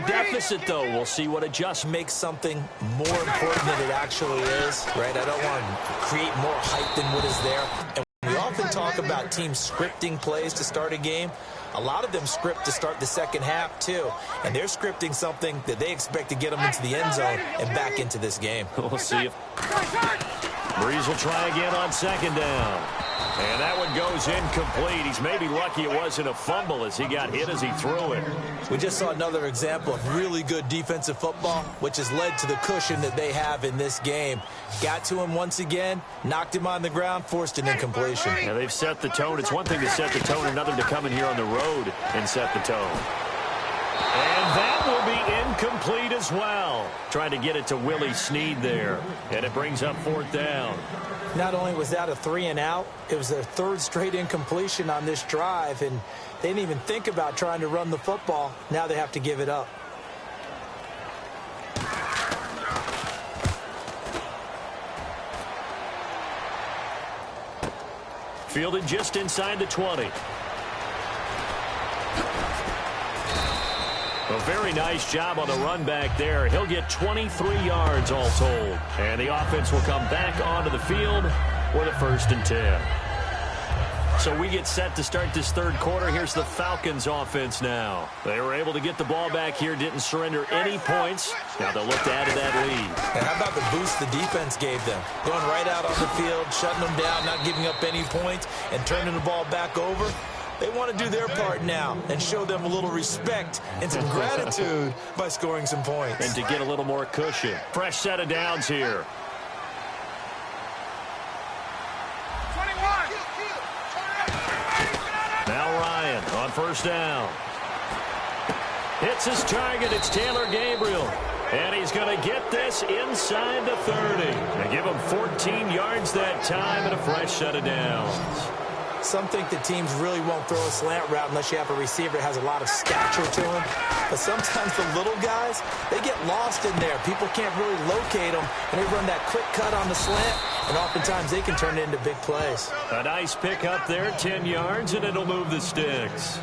deficit, though. We'll see what adjusts. Make something more important than it actually is, right? I don't want to create more hype than what is there. And we often talk about teams scripting plays to start a game. A lot of them script to start the second half, too. And they're scripting something that they expect to get them into the end zone and back into this game. We'll see if Breeze will try again on second down. And that one goes incomplete. He's maybe lucky it wasn't a fumble as he got hit as he threw it. We just saw another example of really good defensive football, which has led to the cushion that they have in this game. Got to him once again, knocked him on the ground, forced an incompletion. Yeah, they've set the tone. It's one thing to set the tone, another to come in here on the road and set the tone. And that will be incomplete as well. Trying to get it to Willie Snead there. And it brings up fourth down. Not only was that a 3-and-out, it was their third straight incompletion on this drive, and they didn't even think about trying to run the football. Now they have to give it up. Fielded just inside the 20. A very nice job on the run back there. He'll get 23 yards all told. And the offense will come back onto the field with a 1st and 10. So we get set to start this third quarter. Here's the Falcons offense now. They were able to get the ball back here, didn't surrender any points. Now they'll look to add to that lead. And how about the boost the defense gave them? Going right out on the field, shutting them down, not giving up any points, and turning the ball back over. They want to do their part now and show them a little respect and some gratitude by scoring some points. And to get a little more cushion. Fresh set of downs here. 21. Now Ryan on first down. Hits his target. It's Taylor Gabriel. And he's going to get this inside the 30. They give him 14 yards that time and a fresh set of downs. Some think that teams really won't throw a slant route unless you have a receiver that has a lot of stature to him. But sometimes the little guys, they get lost in there. People can't really locate them, and they run that quick cut on the slant, and oftentimes they can turn it into big plays. A nice pick up there, 10 yards, and it'll move the sticks.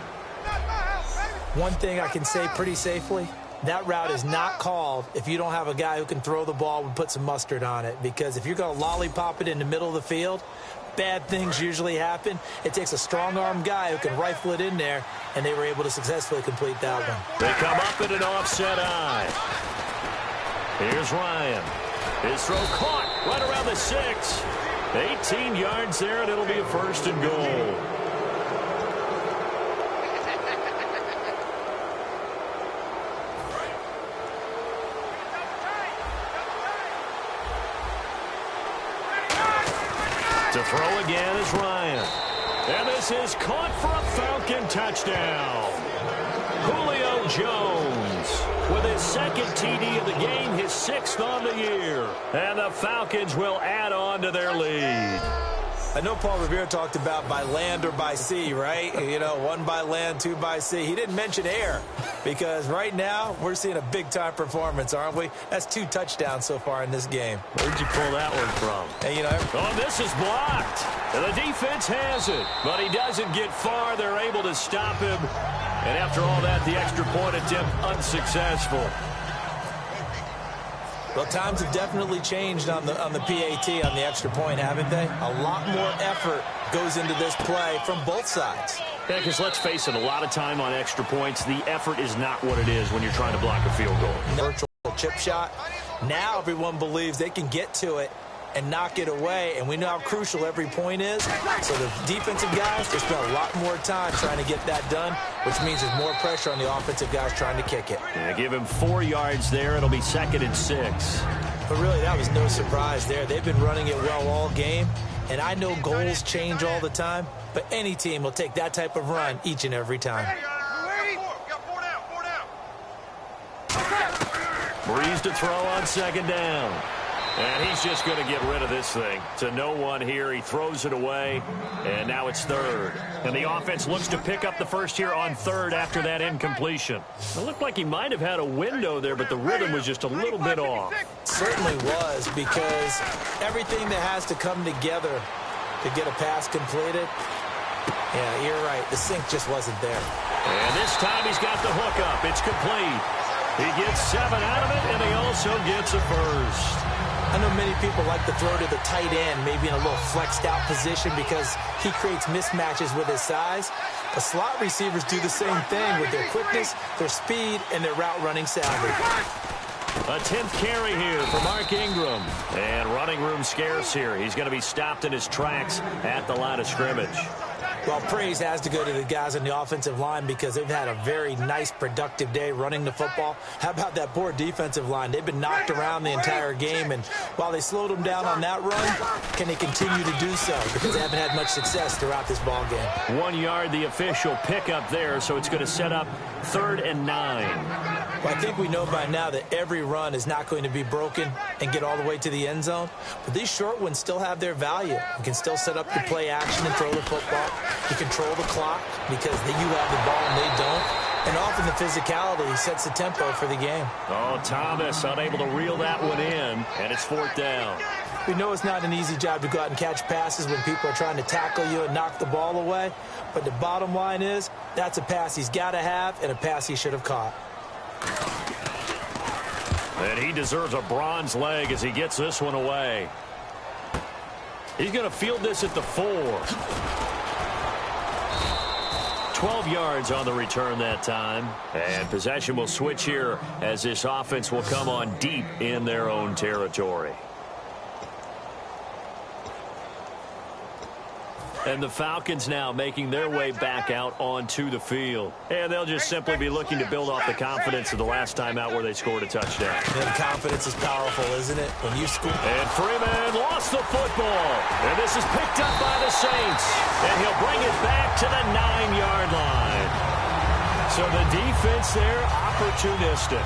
One thing I can say pretty safely, that route is not called if you don't have a guy who can throw the ball and put some mustard on it. Because if you're going to lollipop it in the middle of the field, bad things usually happen. It takes a strong-arm guy who can rifle it in there, and they were able to successfully complete that one. They come up at an offset eye. Here's Ryan. His throw caught right around the 6. 18 yards there, and it'll be a 1st and goal. To throw again is Ryan. And this is caught for a Falcon touchdown. Julio Jones with his 2nd TD of the game, his 6th on the year. And the Falcons will add on to their lead. I know Paul Revere talked about by land or by sea, right? You know, 1 by land, 2 by sea. He didn't mention air because right now we're seeing a big-time performance, aren't we? That's 2 touchdowns so far in this game. Where'd you pull that one from? And, you know, oh, this is blocked. And the defense has it, but he doesn't get far. They're able to stop him. And after all that, the extra point attempt unsuccessful. Well, times have definitely changed on the PAT, on the extra point, haven't they? A lot more effort goes into this play from both sides. Yeah, because let's face it, a lot of time on extra points, the effort is not what it is when you're trying to block a field goal. Virtual chip shot. Now everyone believes they can get to it and knock it away, and we know how crucial every point is. So the defensive guys, they spend a lot more time trying to get that done, which means there's more pressure on the offensive guys trying to kick it. Yeah, give him 4 yards there. It'll be 2nd and 6. But really, that was no surprise there. They've been running it well all game, and I know goals change all the time, but any team will take that type of run each and every time. Breeze to throw on 2nd down. And he's just going to get rid of this thing. To no one here. He throws it away. And now it's 3rd. And the offense looks to pick up the first here on 3rd after that incompletion. It looked like he might have had a window there, but the rhythm was just a little bit off. Certainly was, because everything that has to come together to get a pass completed, yeah, you're right. The sync just wasn't there. And this time he's got the hook up. It's complete. He gets 7 out of it, and he also gets a first. I know many people like to throw to the tight end, maybe in a little flexed out position because he creates mismatches with his size. But slot receivers do the same thing with their quickness, their speed, and their route running savvy. A 10th carry here for Mark Ingram. And running room scarce here. He's going to be stopped in his tracks at the line of scrimmage. Well, praise has to go to the guys on the offensive line because they've had a very nice, productive day running the football. How about that poor defensive line? They've been knocked around the entire game, and while they slowed them down on that run, can they continue to do so? Because they haven't had much success throughout this ball game. 1 yard, the official pickup there, so it's going to set up 3rd and 9. Well, I think we know by now that every run is not going to be broken and get all the way to the end zone. But these short ones still have their value. You can still set up the play action and throw the football. You control the clock because you have the ball and they don't. And often the physicality sets the tempo for the game. Oh, Thomas unable to reel that one in, and it's 4th down. We know it's not an easy job to go out and catch passes when people are trying to tackle you and knock the ball away. But the bottom line is that's a pass he's got to have and a pass he should have caught. And he deserves a bronze leg as he gets this one away. He's going to field this at the 4. 12 yards on the return that time. And possession will switch here as this offense will come on deep in their own territory. And the Falcons now making their way back out onto the field. And they'll just simply be looking to build off the confidence of the last time out where they scored a touchdown. And confidence is powerful, isn't it? When you score. And Freeman lost the football. And this is picked up by the Saints. And he'll bring it back to the 9-yard line. So the defense there, opportunistic.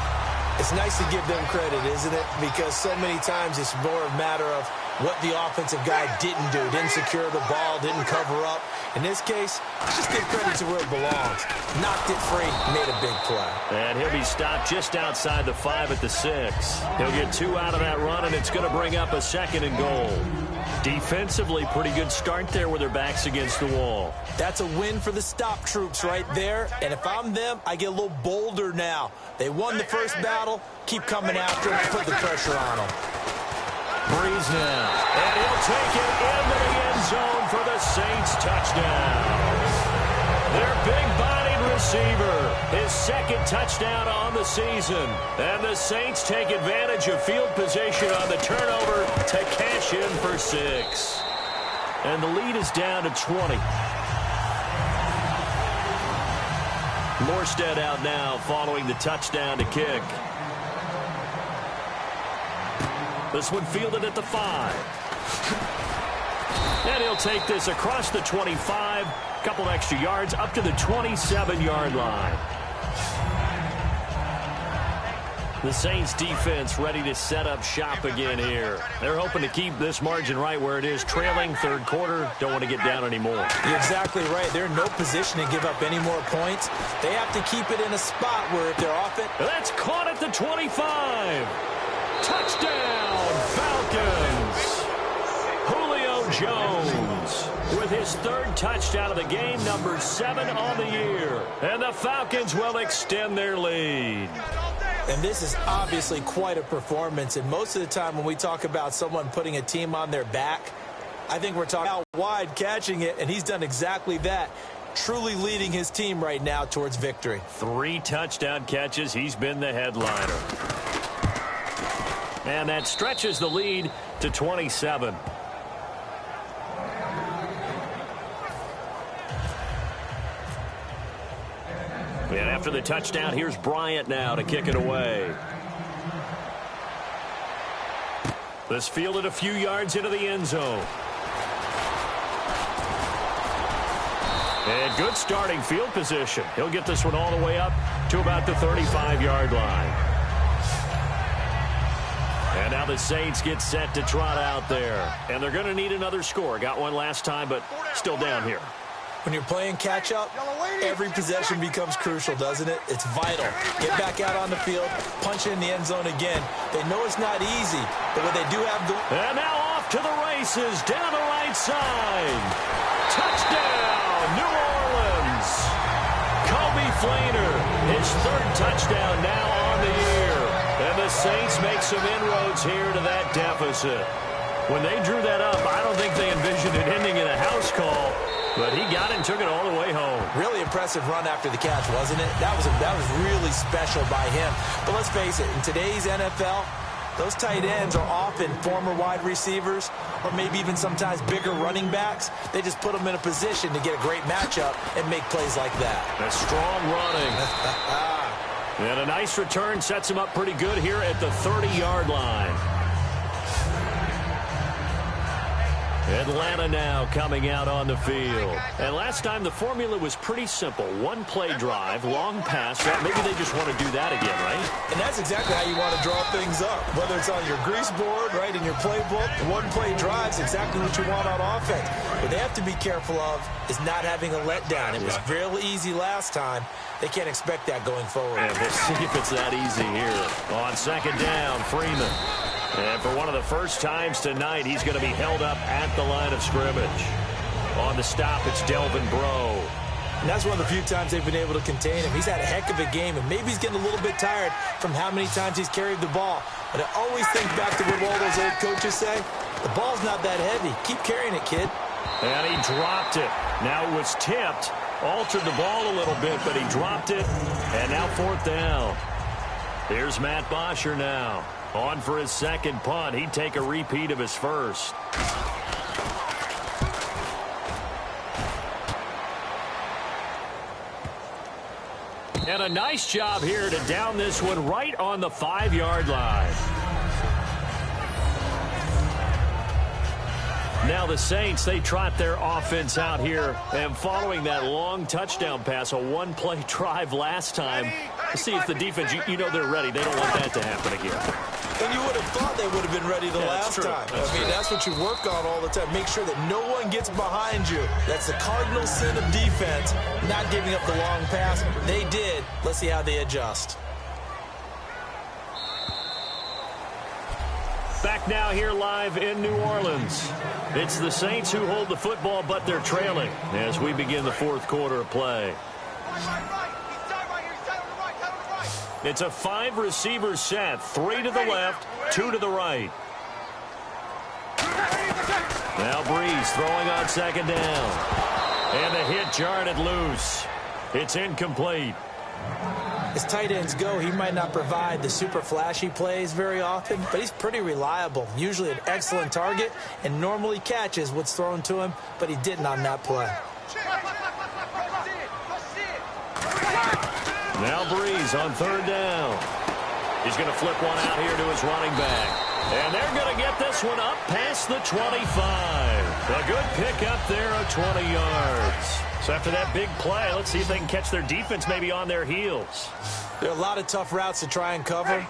It's nice to give them credit, isn't it? Because so many times it's more a matter of what the offensive guy didn't do. Didn't secure the ball, didn't cover up. In this case, just give credit to where it belongs. Knocked it free, made a big play. And he'll be stopped just outside the 5 at the 6. He'll get 2 out of that run, and it's going to bring up a 2nd and goal. Defensively, pretty good start there with their backs against the wall. That's a win for the stop troops right there. And if I'm them, I get a little bolder now. They won the first battle. Keep coming after them. Put the pressure on them. Breeze now. And he'll take it into the end zone for the Saints touchdown. Their big-bodied receiver, his 2nd touchdown on the season. And the Saints take advantage of field position on the turnover to cash in for 6. And the lead is down to 20. Morstead out now following the touchdown to kick. This one fielded at the 5. And he'll take this across the 25. Couple extra yards up to the 27-yard line. The Saints defense ready to set up shop again here. They're hoping to keep this margin right where it is. Trailing 3rd quarter. Don't want to get down anymore. You're exactly right. They're in no position to give up any more points. They have to keep it in a spot where if they're off it. That's caught at the 25. Touchdown, Falcons. Julio Jones with his 3rd touchdown of the game, number 7 on the year. And the Falcons will extend their lead. And this is obviously quite a performance. And most of the time when we talk about someone putting a team on their back, I think we're talking out wide, catching it, and he's done exactly that. Truly leading his team right now towards victory. 3 touchdown catches. He's been the headliner. And that stretches the lead to 27. And after the touchdown, here's Bryant now to kick it away. This fielded a few yards into the end zone. And good starting field position. He'll get this one all the way up to about the 35-yard line. And now the Saints get set to trot out there. And they're going to need another score. Got one last time, but still down here. When you're playing catch-up, every possession becomes crucial, doesn't it? It's vital. Get back out on the field, punch it in the end zone again. They know it's not easy, but what they do have to... And now off to the races, down the right side. Touchdown, New Orleans. Kobe Fleener, his 3rd touchdown now on the year. Saints make some inroads here to that deficit. When they drew that up, I don't think they envisioned it ending in a house call, but he got it and took it all the way home. Really impressive run after the catch, wasn't it? That was really special by him. But let's face it, in today's NFL, those tight ends are often former wide receivers or maybe even sometimes bigger running backs. They just put them in a position to get a great matchup and make plays like that. That's strong running. And a nice return sets him up pretty good here at the 30-yard line. Atlanta now coming out on the field. And last time the formula was pretty simple. One play drive, long pass. Maybe they just want to do that again, right? And that's exactly how you want to draw things up. Whether it's on your grease board, right, in your playbook, one play drive is exactly what you want on offense. What they have to be careful of is not having a letdown. It was real easy last time. They can't expect that going forward. And we'll see if it's that easy here. On second down, Freeman. And for one of the first times tonight, he's going to be held up at the line of scrimmage. On the stop, it's Delvin Breaux. And that's one of the few times they've been able to contain him. He's had a heck of a game, and maybe he's getting a little bit tired from how many times he's carried the ball. But I always think back to what all those old coaches say. The ball's not that heavy. Keep carrying it, kid. And he dropped it. Now it was tipped. Altered the ball a little bit, but he dropped it. And now fourth down. Here's Matt Bosher now. On for his second punt. He'd take a repeat of his first. And a nice job here to down this one right on the 5-yard line. Now the Saints, they trot their offense out here. And following that long touchdown pass, a one-play drive last time, to see if the defense, you know they're ready. They don't want that to happen again. And you would have thought they would have been ready the last time. That's what you work on all the time. Make sure that no one gets behind you. That's the cardinal sin of defense, not giving up the long pass. They did. Let's see how they adjust. Back now here live in New Orleans. It's the Saints who hold the football, but they're trailing as we begin the fourth quarter of play. It's a 5-receiver set. 3 to the left, 2 to the right. Now Breeze throwing on second down. And the hit jarred it loose. It's incomplete. As tight ends go, he might not provide the super flashy plays very often, but he's pretty reliable. Usually an excellent target and normally catches what's thrown to him, but he didn't on that play. Now Breeze on third down. He's going to flip one out here to his running back. And they're going to get this one up past the 25. A good pickup there of 20 yards. So after that big play, let's see if they can catch their defense maybe on their heels. There are a lot of tough routes to try and cover.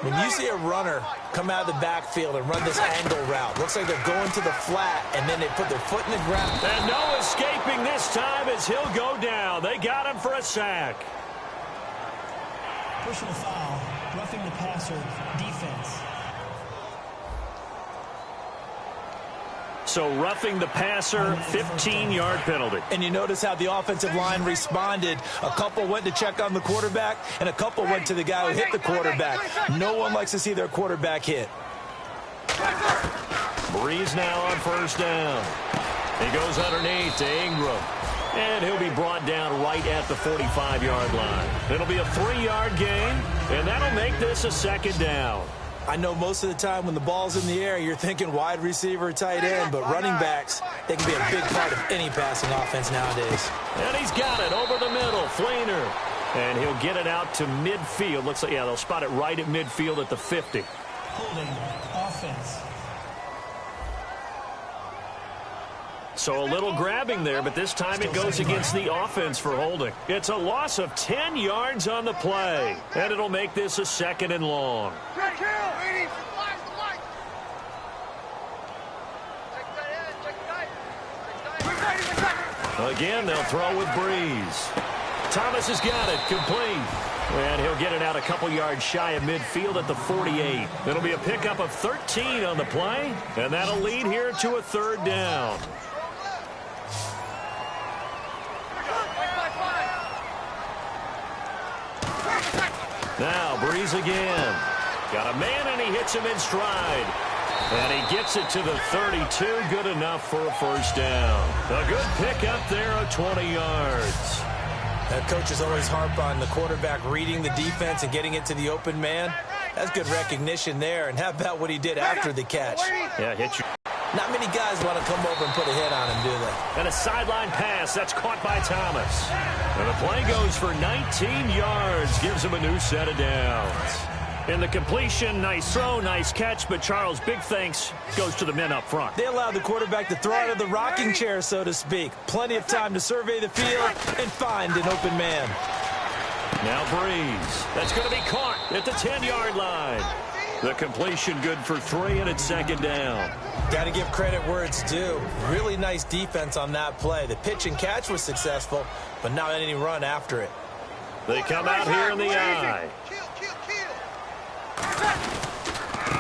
When you see a runner come out of the backfield and run this angle route, looks like they're going to the flat, and then they put their foot in the ground. And no escaping this time as he'll go down. They got him for a sack. Personal foul, roughing the passer, defense. So roughing the passer, 15-yard penalty. And you notice how the offensive line responded. A couple went to check on the quarterback, and a couple went to the guy who hit the quarterback. No one likes to see their quarterback hit. Breeze now on first down. He goes underneath to Ingram. And he'll be brought down right at the 45-yard line. It'll be a 3-yard gain, and that'll make this a second down. I know most of the time when the ball's in the air, you're thinking wide receiver, tight end, but running backs, they can be a big part of any passing offense nowadays. And he's got it over the middle, Fleener. And he'll get it out to midfield. Looks like, yeah, they'll spot it right at midfield at the 50. Holding offense. So a little grabbing there, but this time it goes against the offense for holding. It's a loss of 10 yards on the play, and it'll make this a second and long. Again, they'll throw with Breeze. Thomas has got it, complete. And he'll get it out a couple yards shy of midfield at the 48. It'll be a pickup of 13 on the play, and that'll lead here to a third down. Now, Breeze again. Got a man, and he hits him in stride. And he gets it to the 32. Good enough for a first down. A good pick up there of 20 yards. That coaches always harp on the quarterback reading the defense and getting it to the open man. That's good recognition there. And how about what he did after the catch? Yeah, hit you. Not many guys want to come over and put a hit on him, do they? And a sideline pass. That's caught by Thomas. And the play goes for 19 yards. Gives him a new set of downs. In the completion, nice throw, nice catch. But Charles, big thanks goes to the men up front. They allowed the quarterback to throw out of the rocking chair, so to speak. Plenty of time to survey the field and find an open man. Now Breeze. That's going to be caught at the 10-yard line. The completion good for 3, and it's second down. Got to give credit where it's due. Really nice defense on that play. The pitch and catch was successful, but not any run after it. They come out here in the eye.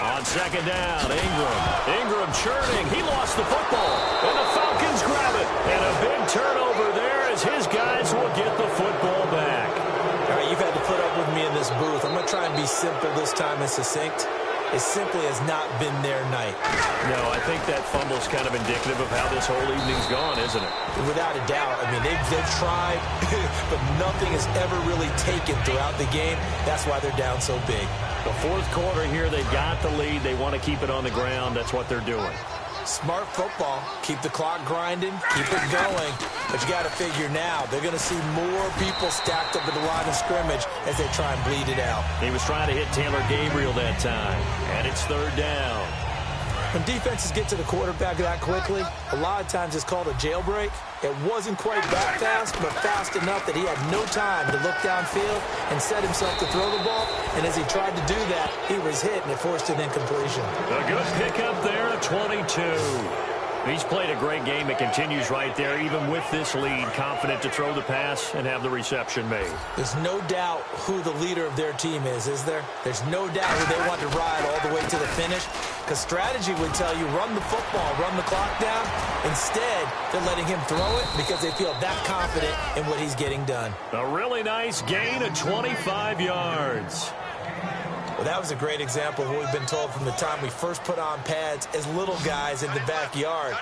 On second down, Ingram churning. He lost the football, and the Falcons grab it. And a big turnover there as his guys will get the football back. All right, you've had to put up with me in this booth. I'm going to try and be simple this time and succinct. It simply has not been their night. No, I think that fumble's kind of indicative of how this whole evening's gone, isn't it? Without a doubt. I mean, they've tried, but nothing has ever really taken throughout the game. That's why they're down so big. The fourth quarter here, they've got the lead. They want to keep it on the ground. That's what they're doing. Smart football. Keep the clock grinding. Keep it going. But you got to figure now, they're going to see more people stacked up at the line of scrimmage as they try and bleed it out. He was trying to hit Taylor Gabriel that time. And it's third down. When defenses get to the quarterback that quickly, a lot of times it's called a jailbreak. It wasn't quite that fast, but fast enough that he had no time to look downfield and set himself to throw the ball. And as he tried to do that, he was hit, and it forced an incompletion. A good pickup there at 22. He's played a great game. It continues right there, even with this lead, confident to throw the pass and have the reception made. There's no doubt who the leader of their team is there? There's no doubt who they want to ride all the way to the finish, because strategy would tell you run the football, run the clock down. Instead, they're letting him throw it because they feel that confident in what he's getting done. A really nice gain of 25 yards. Well, that was a great example of what we've been told from the time we first put on pads as little guys in the backyard.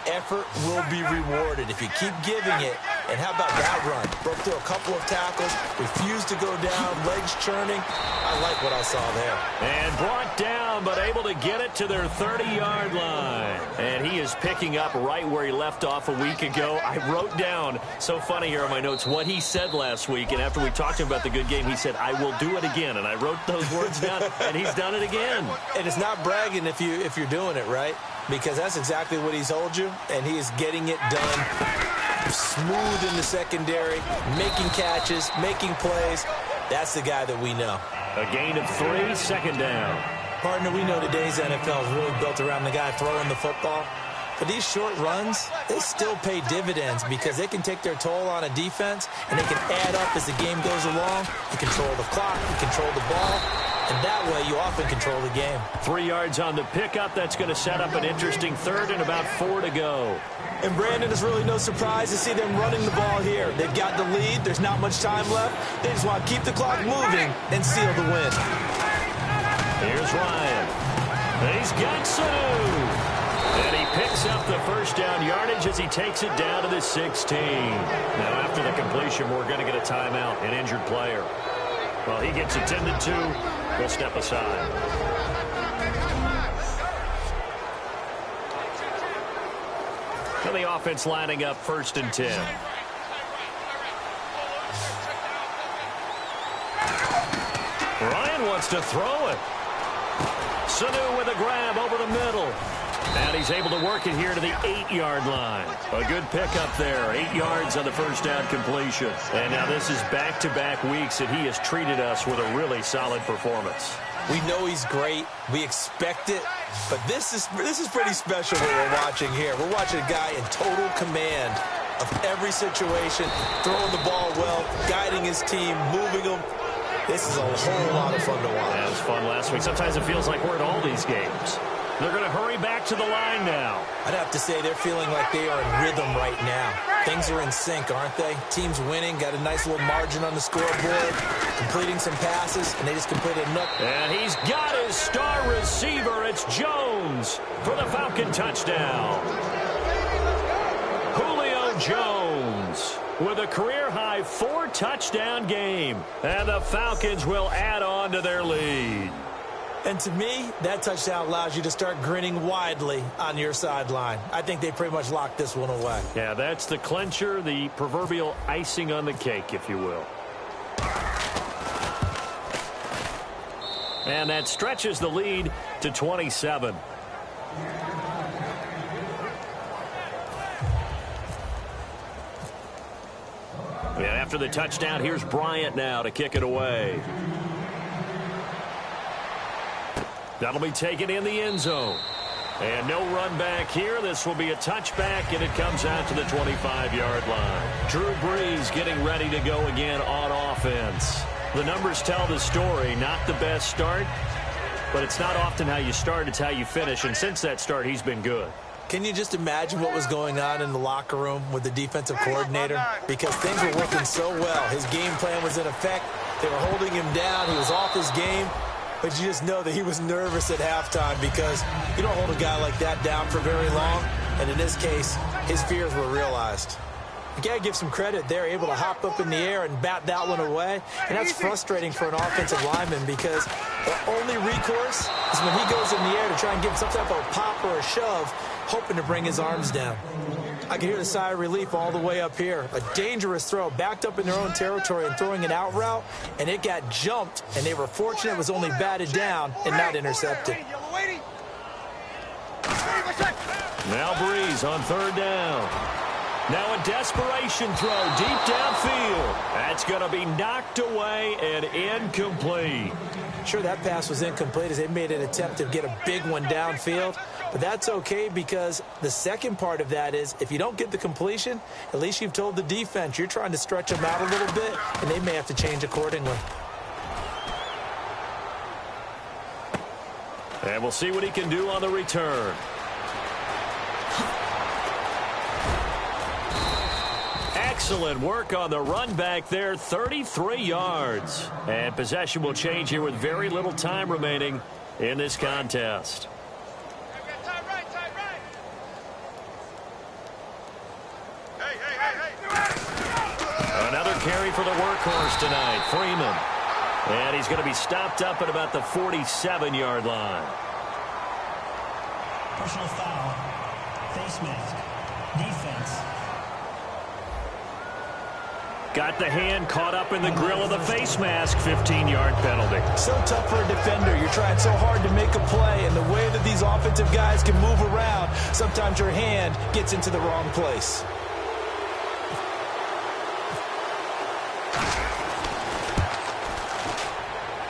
Effort will be rewarded if you keep giving it. And how about that run? Broke through a couple of tackles, refused to go down, legs churning. I like what I saw there. And brought down, but able to get it to their 30-yard line. And he is picking up right where he left off a week ago. I wrote down, so funny here on my notes, what he said last week. And after we talked to him about the good game, he said, I will do it again. And I wrote those words down, and he's done it again. And it's not bragging if you're doing it, right? Because that's exactly what he's told you, and he is getting it done. Smooth in the secondary, making catches, making plays. That's the guy that we know. A gain of 3, second down. Partner, we know today's NFL is really built around the guy throwing the football. But these short runs, they still pay dividends because they can take their toll on a defense, and they can add up as the game goes along. You control the clock, you control the ball, and that way you often control the game. 3 yards on the pickup. That's going to set up an interesting third and about 4 to go. And Brandon, is really no surprise to see them running the ball here. They've got the lead. There's not much time left. They just want to keep the clock moving and seal the win. Here's Ryan. He's got Sanu. And he picks up the first down yardage as he takes it down to the 16. Now, after the completion, we're going to get a timeout, an injured player. Well, he gets attended to. We'll step aside. And the offense lining up 1st and 10. Ryan wants to throw it. Sanu with a grab over the middle. And he's able to work it here to the 8-yard line. A good pickup there. 8 yards on the first down completion. And now this is back-to-back weeks that he has treated us with a really solid performance. We know he's great. We expect it. But this is pretty special what we're watching here. We're watching a guy in total command of every situation, throwing the ball well, guiding his team, moving them. This is a whole lot of fun to watch. That was fun last week. Sometimes it feels like we're at all these games. They're going to hurry back to the line now. I'd have to say they're feeling like they are in rhythm right now. Things are in sync, aren't they? Team's winning, got a nice little margin on the scoreboard, completing some passes, and they just completed another. And he's got it. star receiver. It's Jones for the Falcon touchdown. Julio Jones with a career-high 4-touchdown game. And the Falcons will add on to their lead. And to me, that touchdown allows you to start grinning widely on your sideline. I think they pretty much locked this one away. Yeah, that's the clincher, the proverbial icing on the cake, if you will. And that stretches the lead to 27. And after the touchdown, here's Bryant now to kick it away. That'll be taken in the end zone. And no run back here. This will be a touchback, and it comes out to the 25-yard line. Drew Brees getting ready to go again on offense. The numbers tell the story. Not the best start, but it's not often how you start, it's how you finish. And since that start, he's been good. Can you just imagine what was going on in the locker room with the defensive coordinator? Because things were working so well. His game plan was in effect. They were holding him down. He was off his game. But you just know that he was nervous at halftime because you don't hold a guy like that down for very long. And in this case, his fears were realized. You got to give some credit. They're able to hop up in the air and bat that one away. And that's frustrating for an offensive lineman because the only recourse is when he goes in the air to try and give some type of pop or a shove, hoping to bring his arms down. I can hear the sigh of relief all the way up here. A dangerous throw, backed up in their own territory and throwing an out route, and it got jumped, and they were fortunate it was only batted down and not intercepted. Now Brees on third down. Now a desperation throw deep downfield. That's going to be knocked away and incomplete. Sure, that pass was incomplete as they made an attempt to get a big one downfield. But that's okay because the second part of that is if you don't get the completion, at least you've told the defense you're trying to stretch them out a little bit, and they may have to change accordingly. And we'll see what he can do on the return. Excellent work on the run back there, 33 yards. And possession will change here with very little time remaining in this contest. Another carry for the workhorse tonight, Freeman. And he's going to be stopped up at about the 47-yard line. Personal foul. Face mask. Defense. Got the hand caught up in the grill of the face mask, 15-yard penalty. So tough for a defender. You're trying so hard to make a play, and the way that these offensive guys can move around, sometimes your hand gets into the wrong place.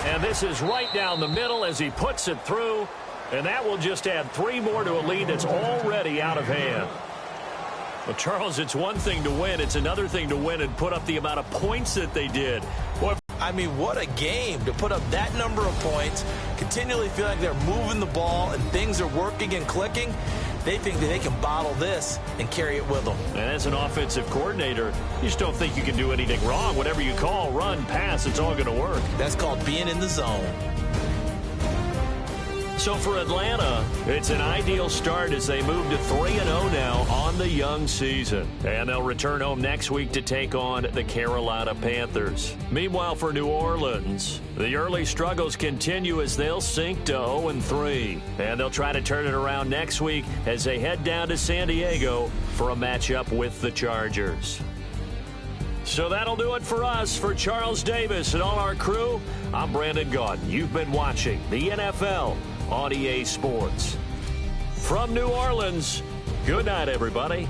And this is right down the middle as he puts it through. And that will just add 3 more to a lead that's already out of hand. Well, Charles, it's one thing to win. It's another thing to win and put up the amount of points that they did. Boy, I mean, what a game to put up that number of points, continually feel like they're moving the ball and things are working and clicking. They think that they can bottle this and carry it with them. And as an offensive coordinator, you just don't think you can do anything wrong. Whatever you call, run, pass, it's all going to work. That's called being in the zone. So for Atlanta, it's an ideal start as they move to 3-0 now on the young season. And they'll return home next week to take on the Carolina Panthers. Meanwhile, for New Orleans, the early struggles continue as they'll sink to 0-3. And they'll try to turn it around next week as they head down to San Diego for a matchup with the Chargers. So that'll do it for us. For Charles Davis and all our crew, I'm Brandon Gaudin. You've been watching the NFL on EA Sports. From New Orleans, good night, everybody.